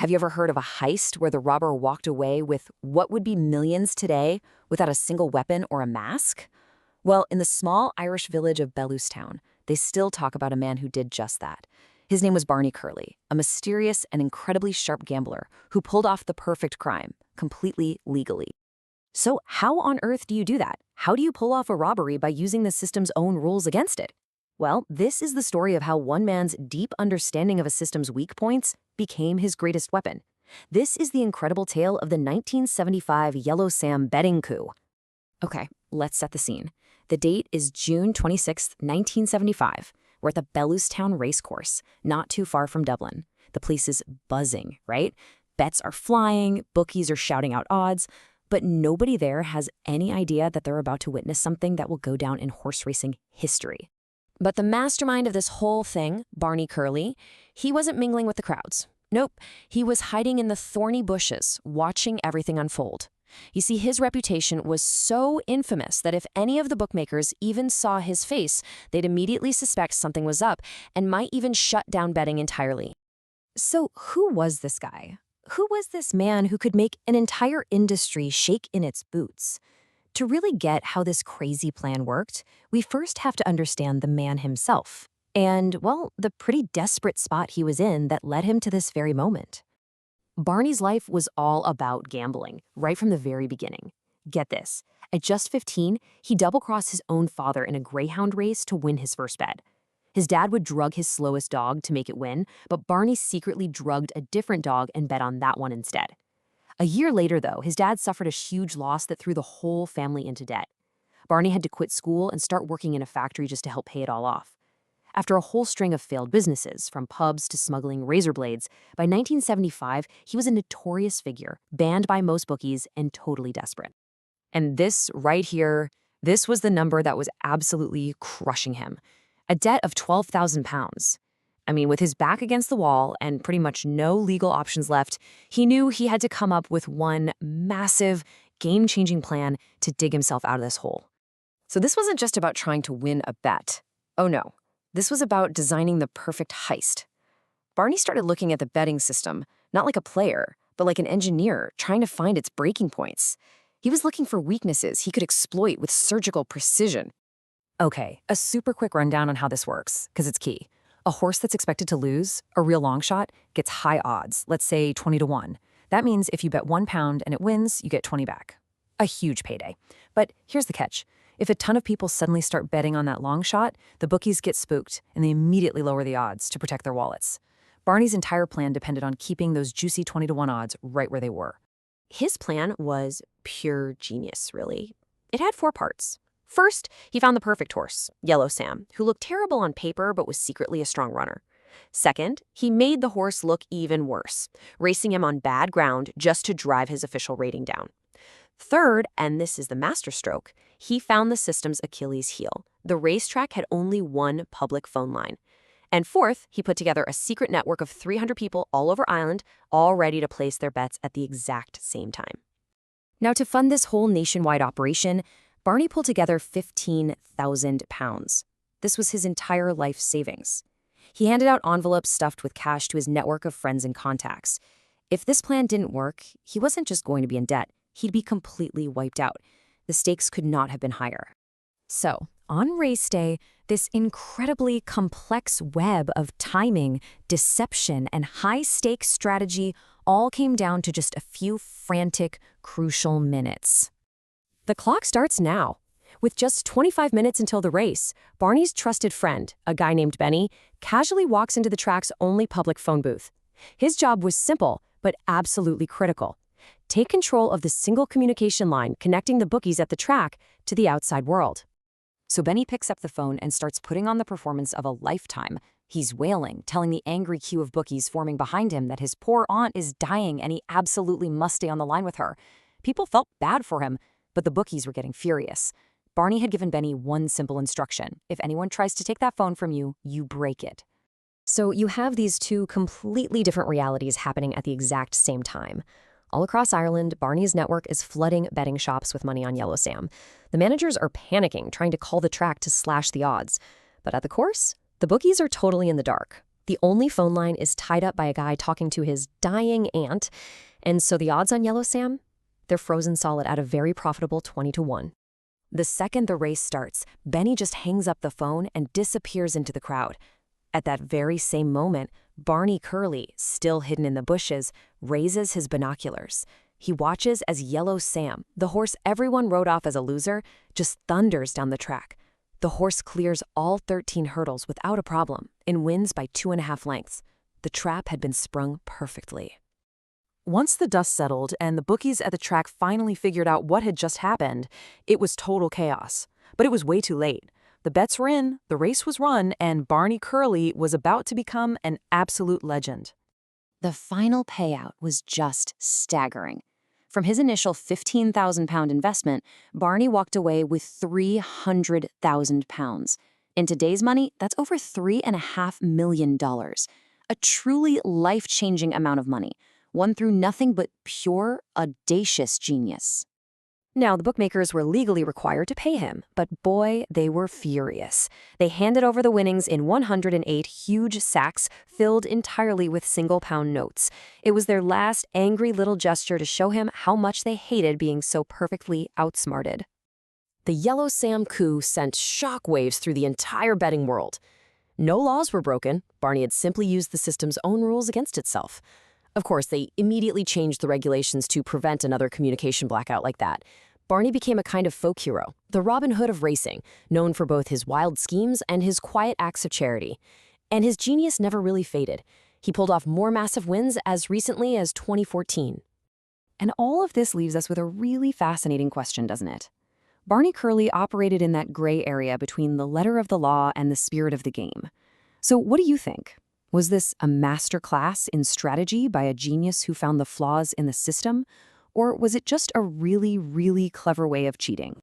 Have you ever heard of a heist where the robber walked away with what would be millions today without a single weapon or a mask? Well, in the small Irish village of Bellewstown, they still talk about a man who did just that. His name was Barney Curley, a mysterious and incredibly sharp gambler who pulled off the perfect crime, completely legally. So how on earth do you do that? How do you pull off a robbery by using the system's own rules against it? Well, this is the story of how one man's deep understanding of a system's weak points became his greatest weapon. This is the incredible tale of the 1975 Yellow Sam betting coup. Okay, let's set the scene. The date is June 26, 1975. We're at the Bellewstown Racecourse, not too far from Dublin. The place is buzzing, right? Bets are flying, bookies are shouting out odds, but nobody there has any idea that they're about to witness something that will go down in horse racing history. But the mastermind of this whole thing, Barney Curley, he wasn't mingling with the crowds. Nope, he was hiding in the thorny bushes, watching everything unfold. You see, his reputation was so infamous that if any of the bookmakers even saw his face, they'd immediately suspect something was up and might even shut down betting entirely. So who was this guy? Who was this man who could make an entire industry shake in its boots? To really get how this crazy plan worked, we first have to understand the man himself. And, well, the pretty desperate spot he was in that led him to this very moment. Barney's life was all about gambling, right from the very beginning. Get this, at just 15, he double-crossed his own father in a greyhound race to win his first bet. His dad would drug his slowest dog to make it win, but Barney secretly drugged a different dog and bet on that one instead. A year later, though, his dad suffered a huge loss that threw the whole family into debt. Barney had to quit school and start working in a factory just to help pay it all off. After a whole string of failed businesses, from pubs to smuggling razor blades, by 1975, he was a notorious figure, banned by most bookies and totally desperate. And this right here, this was the number that was absolutely crushing him. A debt of £12,000. I mean, with his back against the wall and pretty much no legal options left, he knew he had to come up with one massive, game-changing plan to dig himself out of this hole. So this wasn't just about trying to win a bet. Oh no, this was about designing the perfect heist. Barney started looking at the betting system, not like a player, but like an engineer trying to find its breaking points. He was looking for weaknesses he could exploit with surgical precision. Okay, a super quick rundown on how this works, because it's key. A horse that's expected to lose, a real long shot, gets high odds, let's say 20-1. That means if you bet £1 and it wins, you get 20 back. A huge payday. But here's the catch. If a ton of people suddenly start betting on that long shot, the bookies get spooked and they immediately lower the odds to protect their wallets. Barney's entire plan depended on keeping those juicy 20-1 odds right where they were. His plan was pure genius, really. It had 4 parts. First, he found the perfect horse, Yellow Sam, who looked terrible on paper but was secretly a strong runner. Second, he made the horse look even worse, racing him on bad ground just to drive his official rating down. Third, and this is the masterstroke, he found the system's Achilles heel. The racetrack had only one public phone line. And fourth, he put together a secret network of 300 people all over Ireland, all ready to place their bets at the exact same time. Now, to fund this whole nationwide operation, Barney pulled together £15,000. This was his entire life savings. He handed out envelopes stuffed with cash to his network of friends and contacts. If this plan didn't work, he wasn't just going to be in debt. He'd be completely wiped out. The stakes could not have been higher. So, on race day, this incredibly complex web of timing, deception, and high-stakes strategy all came down to just a few frantic, crucial minutes. The clock starts now. With just 25 minutes until the race, Barney's trusted friend, a guy named Benny, casually walks into the track's only public phone booth. His job was simple, but absolutely critical. Take control of the single communication line connecting the bookies at the track to the outside world. So Benny picks up the phone and starts putting on the performance of a lifetime. He's wailing, telling the angry queue of bookies forming behind him that his poor aunt is dying and he absolutely must stay on the line with her. People felt bad for him, but the bookies were getting furious. Barney had given Benny one simple instruction. If anyone tries to take that phone from you, you break it. So you have these two completely different realities happening at the exact same time. All across Ireland, Barney's network is flooding betting shops with money on Yellow Sam. The managers are panicking, trying to call the track to slash the odds. But at the course, the bookies are totally in the dark. The only phone line is tied up by a guy talking to his dying aunt, and so the odds on Yellow Sam? They're frozen solid at a very profitable 20-1. The second the race starts, Benny just hangs up the phone and disappears into the crowd. At that very same moment, Barney Curly, still hidden in the bushes, raises his binoculars. He watches as Yellow Sam, the horse everyone wrote off as a loser, just thunders down the track. The horse clears all 13 hurdles without a problem and wins by 2.5 lengths. The trap had been sprung perfectly. Once the dust settled and the bookies at the track finally figured out what had just happened, it was total chaos. But it was way too late. The bets were in, the race was run, and Barney Curly was about to become an absolute legend. The final payout was just staggering. From his initial £15,000 investment, Barney walked away with £300,000. In today's money, that's over $3.5 million. A truly life-changing amount of money, one through nothing but pure, audacious genius. Now, the bookmakers were legally required to pay him, but boy, they were furious. They handed over the winnings in 108 huge sacks filled entirely with single-pound notes. It was their last angry little gesture to show him how much they hated being so perfectly outsmarted. The Yellow Sam coup sent shockwaves through the entire betting world. No laws were broken. Barney had simply used the system's own rules against itself. Of course, they immediately changed the regulations to prevent another communication blackout like that. Barney became a kind of folk hero, the Robin Hood of racing, known for both his wild schemes and his quiet acts of charity. And his genius never really faded. He pulled off more massive wins as recently as 2014. And all of this leaves us with a really fascinating question, doesn't it? Barney Curly operated in that gray area between the letter of the law and the spirit of the game. So what do you think? Was this a master class in strategy by a genius who found the flaws in the system? Or was it just a really, really clever way of cheating?